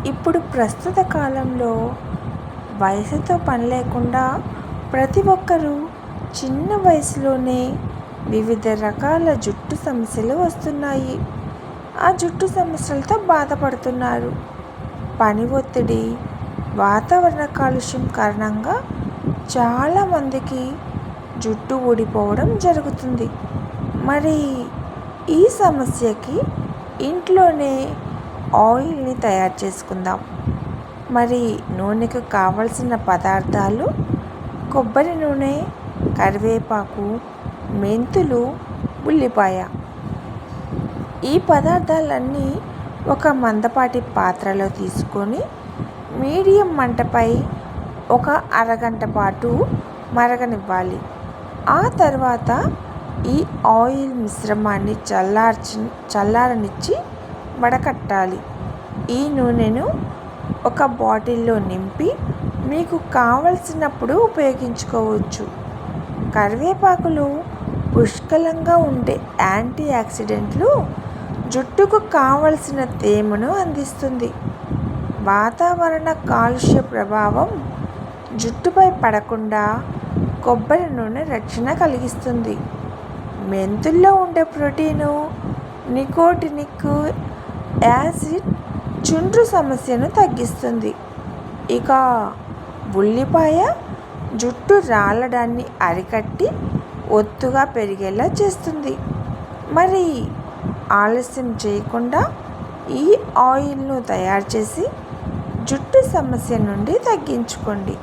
ఇప్పుడు ప్రస్తుత కాలంలో వయసుతో పని లేకుండా ప్రతి ఒక్కరూ చిన్న వయసులోనే వివిధ రకాల జుట్టు సమస్యలు వస్తున్నాయి. ఆ జుట్టు సమస్యలతో బాధపడుతున్నారు. పని ఒత్తిడి, వాతావరణ కాలుష్యం కారణంగా చాలామందికి జుట్టు ఊడిపోవడం జరుగుతుంది. మరి ఈ సమస్యకి ఇంట్లోనే ఆయిల్ని తయారు చేసుకుందాం. మరి నూనెకు కావలసిన పదార్థాలు: కొబ్బరి నూనె, కరివేపాకు, మెంతులు, ఉల్లిపాయ. ఈ పదార్థాలన్నీ ఒక మందపాటి పాత్రలో తీసుకొని మీడియం మంటపై ఒక అరగంట పాటు మరగనివ్వాలి. ఆ తర్వాత ఈ ఆయిల్ మిశ్రమాన్ని చల్లారనిచ్చి వడకట్టాలి. ఈ నూనెను ఒక బాటిల్లో నింపి మీకు కావలసినప్పుడు ఉపయోగించుకోవచ్చు. కరివేపాకులో పుష్కలంగా ఉండే యాంటీ ఆక్సిడెంట్లు జుట్టుకు కావలసిన తేమను అందిస్తుంది. వాతావరణ కాలుష్య ప్రభావం జుట్టుపై పడకుండా కొబ్బరి నూనె రక్షణ కలిగిస్తుంది. మెంతుల్లో ఉండే ప్రోటీను, నికోటినిక్ యాసిడ్ చుండ్రు సమస్యను తగ్గిస్తుంది. ఇక ఉల్లిపాయ జుట్టు రాలడాన్ని అరికట్టి ఒత్తుగా పెరిగేలా చేస్తుంది. మరి ఆలస్యం చేయకుండా ఈ ఆయిల్ను తయారు చేసి జుట్టు సమస్య నుండి తగ్గించుకోండి.